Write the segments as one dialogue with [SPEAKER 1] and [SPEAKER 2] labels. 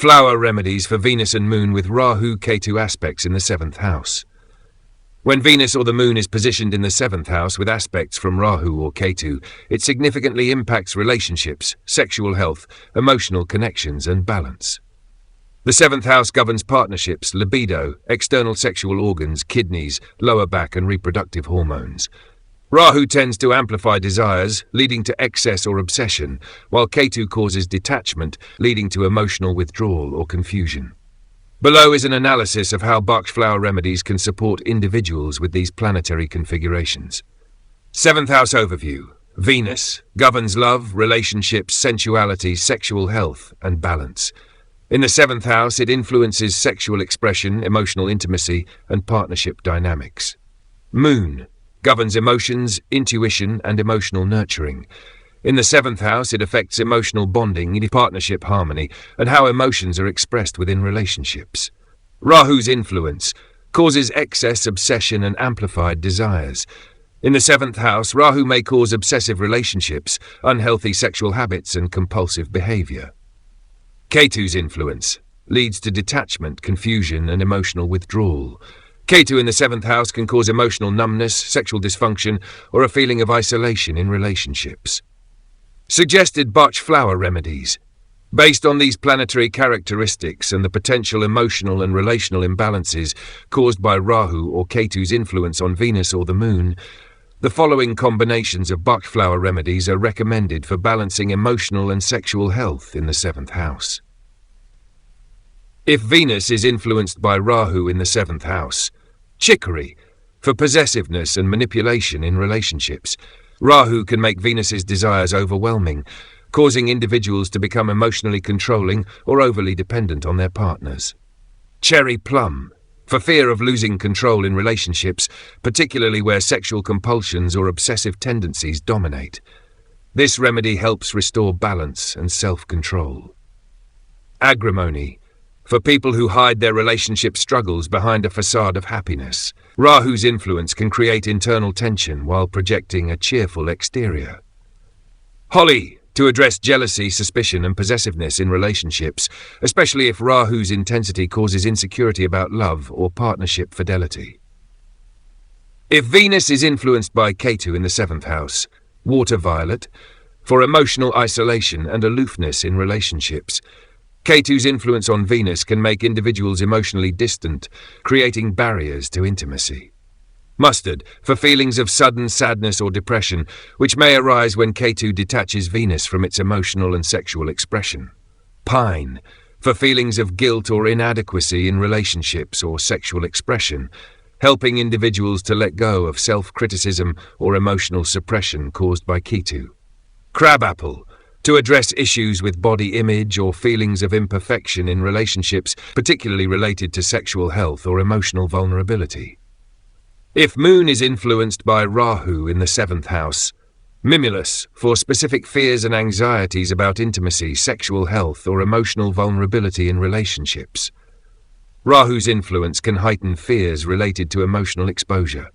[SPEAKER 1] Flower remedies for Venus and Moon with Rahu Ketu aspects in the 7th house. When Venus or the Moon is positioned in the 7th house with aspects from Rahu or Ketu, it significantly impacts relationships, sexual health, emotional connections, and balance. The 7th house governs partnerships, libido, external sexual organs, kidneys, lower back, and reproductive hormones. Rahu tends to amplify desires, leading to excess or obsession, while Ketu causes detachment, leading to emotional withdrawal or confusion. Below is an analysis of how Bach flower remedies can support individuals with these planetary configurations. 7th house overview. Venus governs love, relationships, sensuality, sexual health, and balance. In the 7th house, it influences sexual expression, emotional intimacy, and partnership dynamics. Moon governs emotions, intuition, and emotional nurturing. In the 7th house, it affects emotional bonding, partnership harmony, and how emotions are expressed within relationships. Rahu's influence causes excess, obsession, and amplified desires. In the 7th house, Rahu may cause obsessive relationships, unhealthy sexual habits, and compulsive behavior. Ketu's influence leads to detachment, confusion, and emotional withdrawal. Ketu in the 7th house can cause emotional numbness, sexual dysfunction, or a feeling of isolation in relationships. Suggested Bach flower remedies. Based on these planetary characteristics and the potential emotional and relational imbalances caused by Rahu or Ketu's influence on Venus or the Moon, the following combinations of Bach flower remedies are recommended for balancing emotional and sexual health in the 7th house. If Venus is influenced by Rahu in the 7th house, chicory, for possessiveness and manipulation in relationships. Rahu can make Venus's desires overwhelming, causing individuals to become emotionally controlling or overly dependent on their partners. Cherry plum, for fear of losing control in relationships, particularly where sexual compulsions or obsessive tendencies dominate. This remedy helps restore balance and self-control. Agrimony, for people who hide their relationship struggles behind a facade of happiness. Rahu's influence can create internal tension while projecting a cheerful exterior. Holly, to address jealousy, suspicion, and possessiveness in relationships, especially if Rahu's intensity causes insecurity about love or partnership fidelity. If Venus is influenced by Ketu in the 7th house, water violet, for emotional isolation and aloofness in relationships. Ketu's influence on Venus can make individuals emotionally distant, creating barriers to intimacy. Mustard, for feelings of sudden sadness or depression, which may arise when Ketu detaches Venus from its emotional and sexual expression. Pine, for feelings of guilt or inadequacy in relationships or sexual expression, helping individuals to let go of self-criticism or emotional suppression caused by Ketu. Crabapple, to address issues with body image or feelings of imperfection in relationships, particularly related to sexual health or emotional vulnerability. If Moon is influenced by Rahu in the 7th house, Mimulus, for specific fears and anxieties about intimacy, sexual health, or emotional vulnerability in relationships. Rahu's influence can heighten fears related to emotional exposure.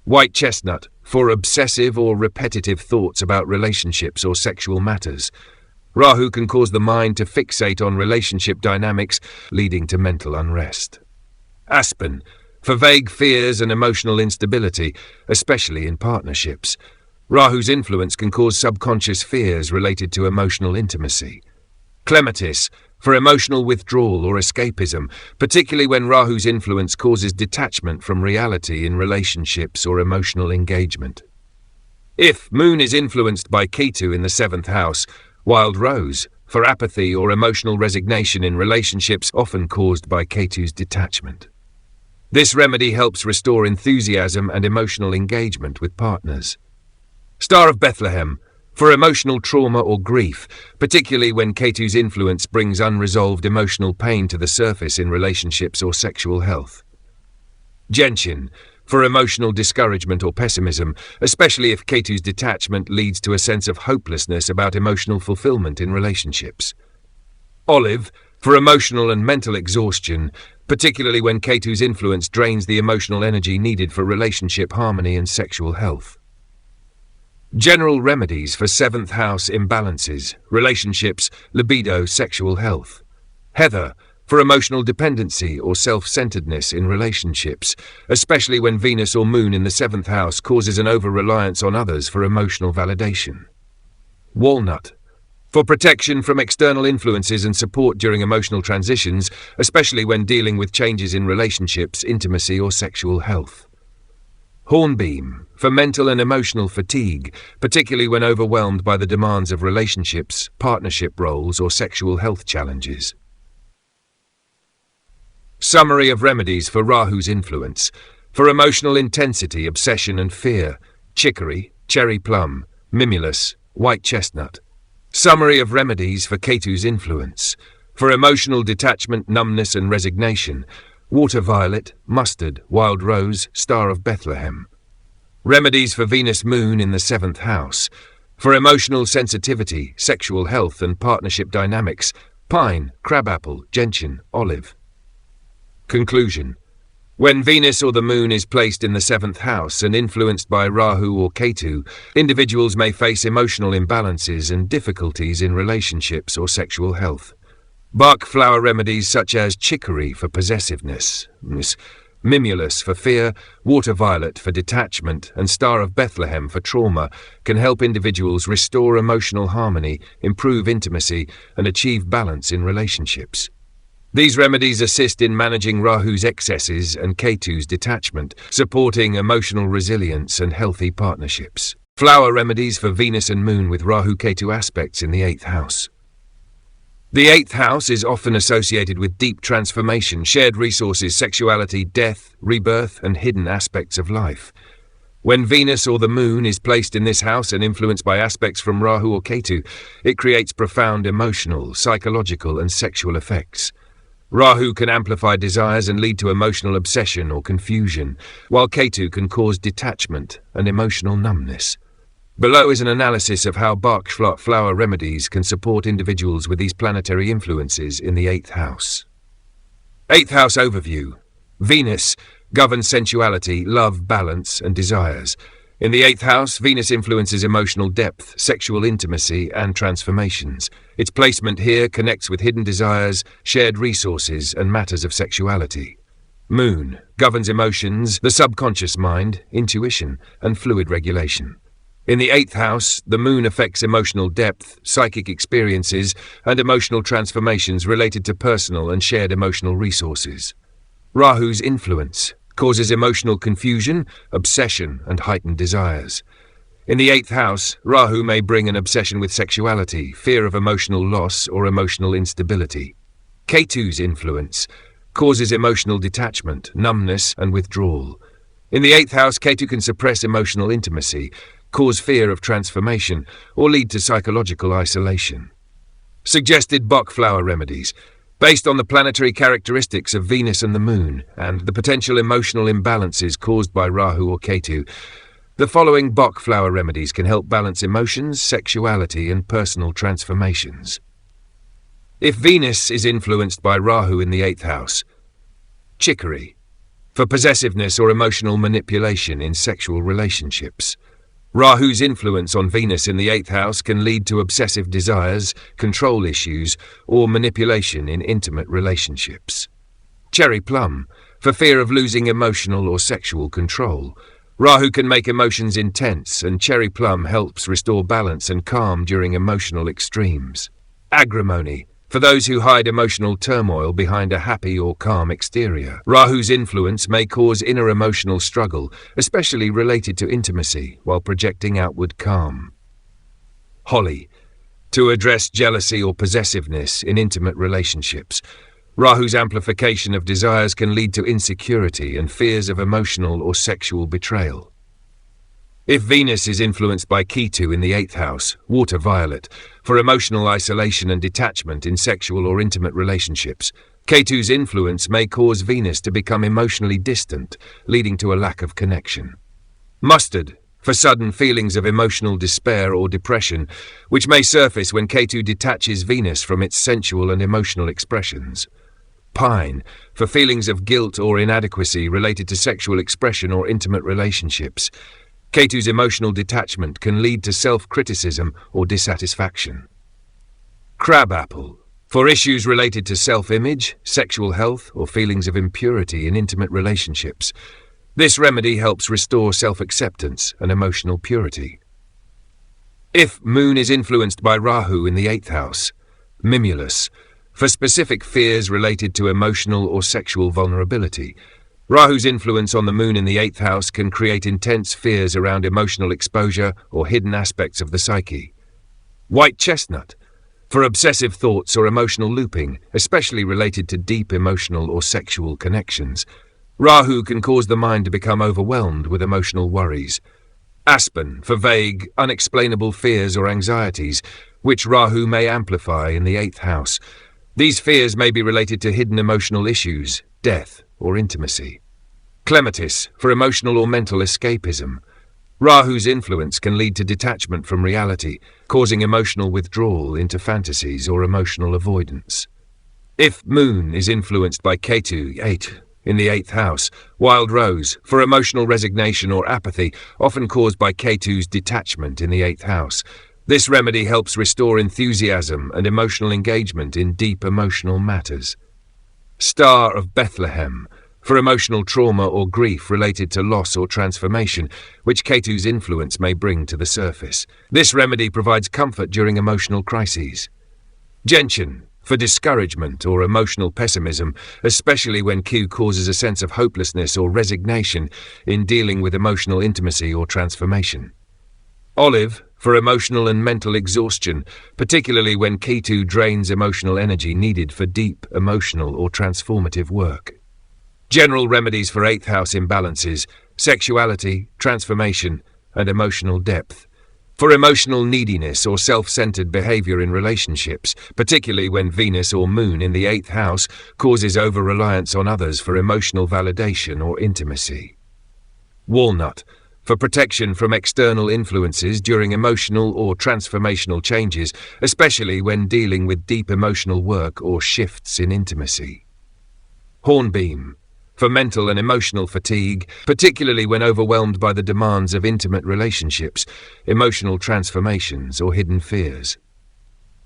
[SPEAKER 1] White chestnut, for obsessive or repetitive thoughts about relationships or sexual matters. Rahu can cause the mind to fixate on relationship dynamics, leading to mental unrest. Aspen, for vague fears and emotional instability, especially in partnerships. Rahu's influence can cause subconscious fears related to emotional intimacy. Clematis, for emotional withdrawal or escapism, particularly when Rahu's influence causes detachment from reality in relationships or emotional engagement. If Moon is influenced by Ketu in the 7th house, wild rose, for apathy or emotional resignation in relationships often caused by Ketu's detachment. This remedy helps restore enthusiasm and emotional engagement with partners. Star of Bethlehem, for emotional trauma or grief, particularly when Ketu's influence brings unresolved emotional pain to the surface in relationships or sexual health. Gentian, for emotional discouragement or pessimism, especially if Ketu's detachment leads to a sense of hopelessness about emotional fulfillment in relationships. Olive, for emotional and mental exhaustion, particularly when Ketu's influence drains the emotional energy needed for relationship harmony and sexual health. General remedies for 7th house imbalances, relationships, libido, sexual health. Heather, for emotional dependency or self-centeredness in relationships, especially when Venus or Moon in the 7th house causes an over-reliance on others for emotional validation. Walnut, for protection from external influences and support during emotional transitions, especially when dealing with changes in relationships, intimacy, or sexual health. Hornbeam, for mental and emotional fatigue, particularly when overwhelmed by the demands of relationships, partnership roles, or sexual health challenges. Summary of remedies for Rahu's influence. For emotional intensity, obsession and fear: chicory, cherry plum, mimulus, white chestnut. Summary of remedies for Ketu's influence. For emotional detachment, numbness and resignation: water violet, mustard, wild rose, star of Bethlehem. Remedies for Venus Moon in the 7th house. For emotional sensitivity, sexual health and partnership dynamics: pine, crabapple, gentian, olive. Conclusion. When Venus or the Moon is placed in the 7th house and influenced by Rahu or Ketu, individuals may face emotional imbalances and difficulties in relationships or sexual health. Bach flower remedies such as chicory for possessiveness, mimulus for fear, water violet for detachment, and star of Bethlehem for trauma can help individuals restore emotional harmony, improve intimacy, and achieve balance in relationships. These remedies assist in managing Rahu's excesses and Ketu's detachment, supporting emotional resilience and healthy partnerships. Flower remedies for Venus and Moon with Rahu-Ketu aspects in the 8th house. The 8th house is often associated with deep transformation, shared resources, sexuality, death, rebirth, and hidden aspects of life. When Venus or the Moon is placed in this house and influenced by aspects from Rahu or Ketu, it creates profound emotional, psychological, and sexual effects. Rahu can amplify desires and lead to emotional obsession or confusion, while Ketu can cause detachment and emotional numbness. Below is an analysis of how Bach flower remedies can support individuals with these planetary influences in the 8th house. 8th house overview. Venus governs sensuality, love, balance, and desires. In the 8th house, Venus influences emotional depth, sexual intimacy, and transformations. Its placement here connects with hidden desires, shared resources, and matters of sexuality. Moon governs emotions, the subconscious mind, intuition, and fluid regulation. In the 8th house, the Moon affects emotional depth, psychic experiences, and emotional transformations related to personal and shared emotional resources. Rahu's influence causes emotional confusion, obsession, and heightened desires. In the 8th house, Rahu may bring an obsession with sexuality, fear of emotional loss, or emotional instability. Ketu's influence causes emotional detachment, numbness, and withdrawal. In the 8th house, Ketu can suppress emotional intimacy, cause fear of transformation, or lead to psychological isolation. Suggested Bach flower remedies. Based on the planetary characteristics of Venus and the Moon, and the potential emotional imbalances caused by Rahu or Ketu, the following Bach flower remedies can help balance emotions, sexuality, and personal transformations. If Venus is influenced by Rahu in the 8th house: chicory, for possessiveness or emotional manipulation in sexual relationships. Rahu's influence on Venus in the 8th house can lead to obsessive desires, control issues, or manipulation in intimate relationships. Cherry plum, for fear of losing emotional or sexual control. Rahu can make emotions intense, and cherry plum helps restore balance and calm during emotional extremes. Agrimony, for those who hide emotional turmoil behind a happy or calm exterior. Rahu's influence may cause inner emotional struggle, especially related to intimacy, while projecting outward calm. Holly, to address jealousy or possessiveness in intimate relationships. Rahu's amplification of desires can lead to insecurity and fears of emotional or sexual betrayal. If Venus is influenced by Ketu in the 8th house, water violet, for emotional isolation and detachment in sexual or intimate relationships. Ketu's influence may cause Venus to become emotionally distant, leading to a lack of connection. Mustard, for sudden feelings of emotional despair or depression, which may surface when Ketu detaches Venus from its sensual and emotional expressions. Pine, for feelings of guilt or inadequacy related to sexual expression or intimate relationships. Ketu's emotional detachment can lead to self-criticism or dissatisfaction. Crabapple, For issues related to self-image, sexual health, or feelings of impurity in intimate relationships, this remedy helps restore self-acceptance and emotional purity. If Moon is influenced by Rahu in the 8th house, Mimulus, for specific fears related to emotional or sexual vulnerability, Rahu's influence on the Moon in the 8th house can create intense fears around emotional exposure or hidden aspects of the psyche. White chestnut, for obsessive thoughts or emotional looping, especially related to deep emotional or sexual connections. Rahu can cause the mind to become overwhelmed with emotional worries. Aspen, for vague, unexplainable fears or anxieties, which Rahu may amplify in the 8th house. These fears may be related to hidden emotional issues, death, or intimacy. Clematis, for emotional or mental escapism. Rahu's influence can lead to detachment from reality, causing emotional withdrawal into fantasies or emotional avoidance. If Moon is influenced by Ketu, 8, in the 8th house, wild rose, for emotional resignation or apathy, often caused by Ketu's detachment in the 8th house. This remedy helps restore enthusiasm and emotional engagement in deep emotional matters. Star of Bethlehem, for emotional trauma or grief related to loss or transformation, which Ketu's influence may bring to the surface. This remedy provides comfort during emotional crises. Gentian, for discouragement or emotional pessimism, especially when Q causes a sense of hopelessness or resignation in dealing with emotional intimacy or transformation. Olive, for emotional and mental exhaustion, particularly when Ketu drains emotional energy needed for deep emotional or transformative work. General remedies for 8th house imbalances, sexuality, transformation, and emotional depth. For emotional neediness or self-centered behavior in relationships, particularly when Venus or Moon in the 8th house causes over-reliance on others for emotional validation or intimacy. Walnut, for protection from external influences during emotional or transformational changes, especially when dealing with deep emotional work or shifts in intimacy. Hornbeam, for mental and emotional fatigue, particularly when overwhelmed by the demands of intimate relationships, emotional transformations, or hidden fears.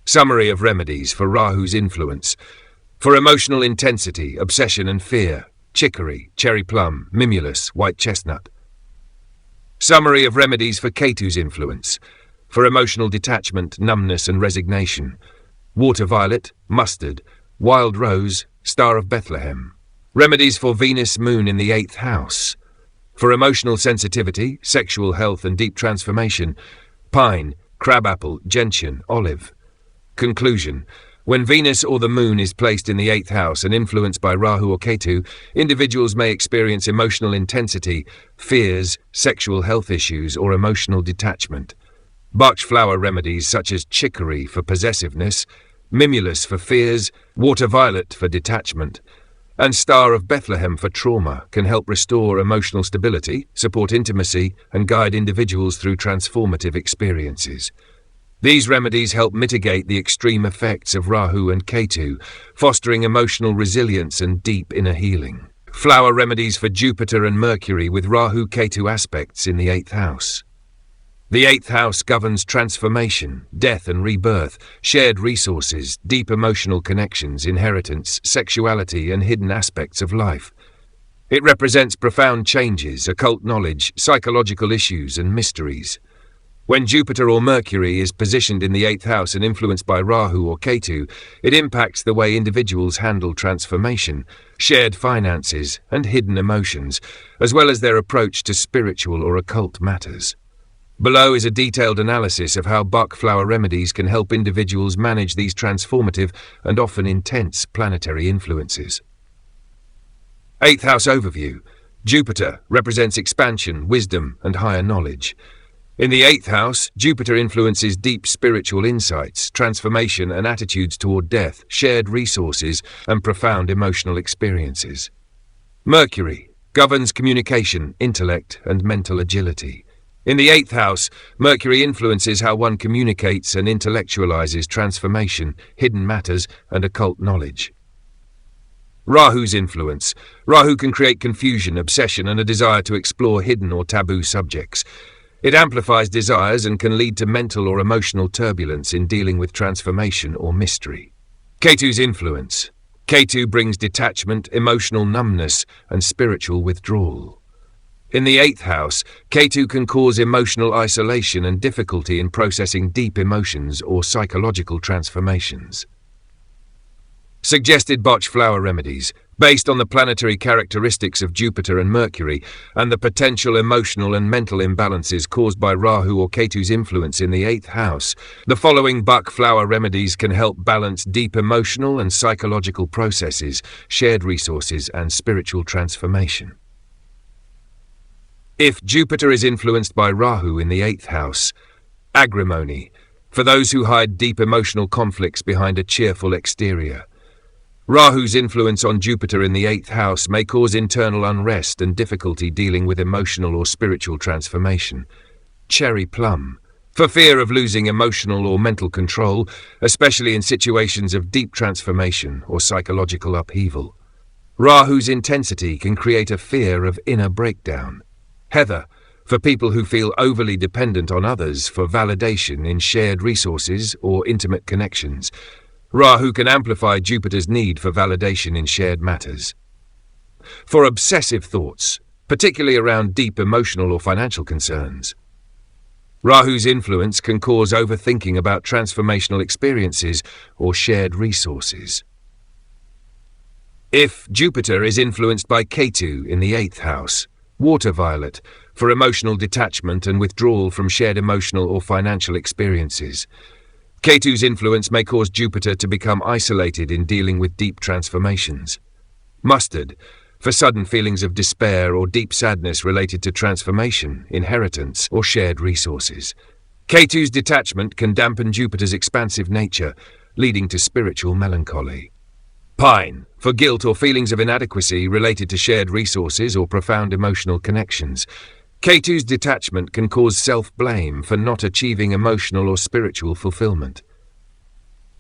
[SPEAKER 1] Summary of remedies for Rahu's influence. For emotional intensity, obsession and fear, chicory, cherry plum, mimulus, white chestnut. Summary of remedies for Ketu's influence. For emotional detachment, numbness and resignation, water violet, mustard, wild rose, star of Bethlehem. Remedies for Venus, Moon in the 8th house. For emotional sensitivity, sexual health and deep transformation, pine, crabapple, gentian, olive. Conclusion. When Venus or the Moon is placed in the 8th house and influenced by Rahu or Ketu, individuals may experience emotional intensity, fears, sexual health issues, or emotional detachment. Bach flower remedies such as chicory for possessiveness, mimulus for fears, water violet for detachment, and Star of Bethlehem for trauma can help restore emotional stability, support intimacy, and guide individuals through transformative experiences. These remedies help mitigate the extreme effects of Rahu and Ketu, fostering emotional resilience and deep inner healing. Flower remedies for Jupiter and Mercury with Rahu-Ketu aspects in the 8th house. The 8th house governs transformation, death and rebirth, shared resources, deep emotional connections, inheritance, sexuality, and hidden aspects of life. It represents profound changes, occult knowledge, psychological issues, and mysteries. When Jupiter or Mercury is positioned in the 8th house and influenced by Rahu or Ketu, it impacts the way individuals handle transformation, shared finances, and hidden emotions, as well as their approach to spiritual or occult matters. Below is a detailed analysis of how Bach flower remedies can help individuals manage these transformative and often intense planetary influences. 8th house overview. Jupiter represents expansion, wisdom, and higher knowledge. In the 8th house, Jupiter influences deep spiritual insights, transformation and attitudes toward death, shared resources, and profound emotional experiences. Mercury governs communication, intellect, and mental agility. In the 8th house, Mercury influences how one communicates and intellectualizes transformation, hidden matters, and occult knowledge. Rahu's influence. Rahu can create confusion, obsession, and a desire to explore hidden or taboo subjects. It amplifies desires and can lead to mental or emotional turbulence in dealing with transformation or mystery. Ketu's influence. Ketu brings detachment, emotional numbness, and spiritual withdrawal. In the 8th house, Ketu can cause emotional isolation and difficulty in processing deep emotions or psychological transformations. Suggested Bach flower remedies, based on the planetary characteristics of Jupiter and Mercury and the potential emotional and mental imbalances caused by Rahu or Ketu's influence in the 8th house. The following Bach flower remedies can help balance deep emotional and psychological processes, shared resources, and spiritual transformation. If Jupiter is influenced by Rahu in the 8th house, agrimony, for those who hide deep emotional conflicts behind a cheerful exterior. Rahu's influence on Jupiter in the 8th house may cause internal unrest and difficulty dealing with emotional or spiritual transformation. Cherry plum, for fear of losing emotional or mental control, especially in situations of deep transformation or psychological upheaval. Rahu's intensity can create a fear of inner breakdown. Heather, for people who feel overly dependent on others for validation in shared resources or intimate connections. Rahu can amplify Jupiter's need for validation in shared matters. For obsessive thoughts, particularly around deep emotional or financial concerns. Rahu's influence can cause overthinking about transformational experiences or shared resources. If Jupiter is influenced by Ketu in the 8th house, water violet, for emotional detachment and withdrawal from shared emotional or financial experiences. Ketu's influence may cause Jupiter to become isolated in dealing with deep transformations. Mustard, for sudden feelings of despair or deep sadness related to transformation, inheritance, or shared resources. Ketu's detachment can dampen Jupiter's expansive nature, leading to spiritual melancholy. Pine, for guilt or feelings of inadequacy related to shared resources or profound emotional connections. Ketu's detachment can cause self-blame for not achieving emotional or spiritual fulfillment.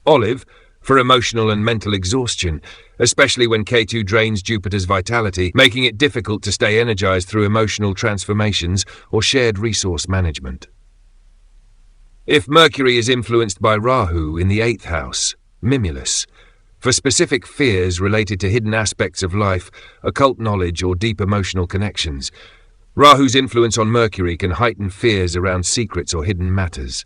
[SPEAKER 1] Olive, for emotional and mental exhaustion, especially when Ketu drains Jupiter's vitality, making it difficult to stay energized through emotional transformations or shared resource management. If Mercury is influenced by Rahu in the 8th house, mimulus, for specific fears related to hidden aspects of life, occult knowledge, or deep emotional connections. Rahu's influence on Mercury can heighten fears around secrets or hidden matters.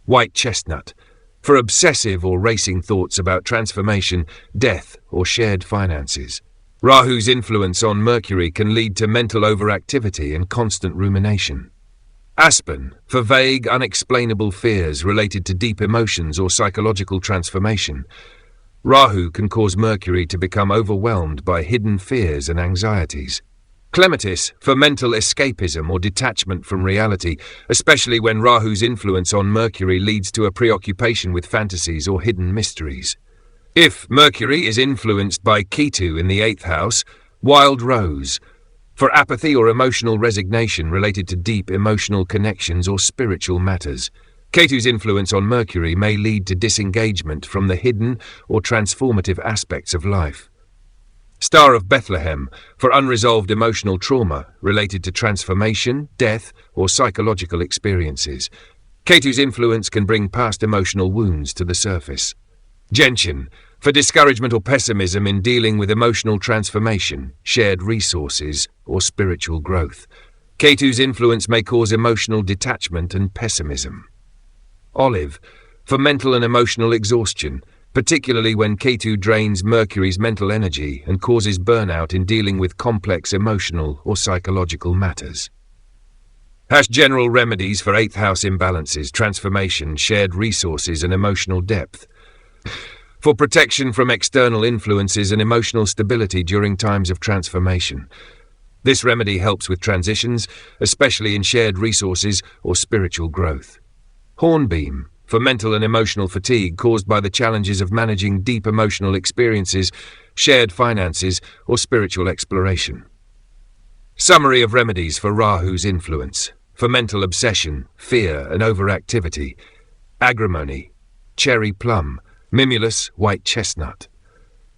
[SPEAKER 1] White chestnut, for obsessive or racing thoughts about transformation, death, or shared finances. Rahu's influence on Mercury can lead to mental overactivity and constant rumination. Aspen, for vague, unexplainable fears related to deep emotions or psychological transformation. Rahu can cause Mercury to become overwhelmed by hidden fears and anxieties. Clematis, for mental escapism or detachment from reality, especially when Rahu's influence on Mercury leads to a preoccupation with fantasies or hidden mysteries. If Mercury is influenced by Ketu in the 8th house, wild rose, for apathy or emotional resignation related to deep emotional connections or spiritual matters. Ketu's influence on Mercury may lead to disengagement from the hidden or transformative aspects of life. Star of Bethlehem, for unresolved emotional trauma related to transformation, death, or psychological experiences. Ketu's influence can bring past emotional wounds to the surface. Gentian, for discouragement or pessimism in dealing with emotional transformation, shared resources, or spiritual growth. Ketu's influence may cause emotional detachment and pessimism. Olive, for mental and emotional exhaustion, particularly when Ketu drains Mercury's mental energy and causes burnout in dealing with complex emotional or psychological matters. General remedies for 8th house imbalances, transformation, shared resources, and emotional depth. For protection from external influences and emotional stability during times of transformation. This remedy helps with transitions, especially in shared resources or spiritual growth. Hornbeam, for mental and emotional fatigue caused by the challenges of managing deep emotional experiences, shared finances, or spiritual exploration. Summary of remedies for Rahu's influence. For mental obsession, fear, and overactivity. Agrimony, cherry plum, mimulus, white chestnut.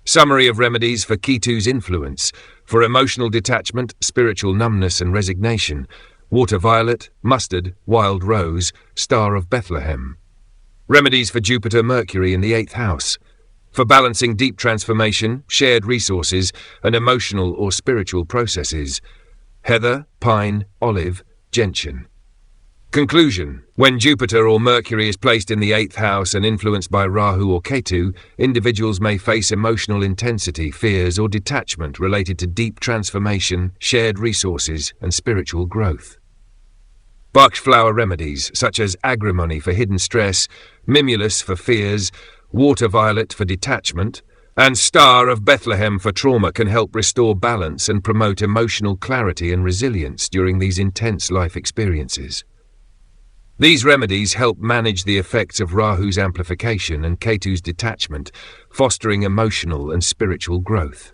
[SPEAKER 1] Summary of remedies for Ketu's influence. For emotional detachment, spiritual numbness, and resignation. Water violet, mustard, wild rose, star of Bethlehem. Remedies for Jupiter Mercury in the 8th house. for balancing deep transformation, shared resources, and emotional or spiritual processes. Heather, pine, olive, gentian. Conclusion. When Jupiter or Mercury is placed in the 8th house and influenced by Rahu or Ketu, individuals may face emotional intensity, fears, or detachment related to deep transformation, shared resources, and spiritual growth. Bach flower remedies, such as agrimony for hidden stress, mimulus for fears, water violet for detachment, and Star of Bethlehem for trauma, can help restore balance and promote emotional clarity and resilience during these intense life experiences. These remedies help manage the effects of Rahu's amplification and Ketu's detachment, fostering emotional and spiritual growth.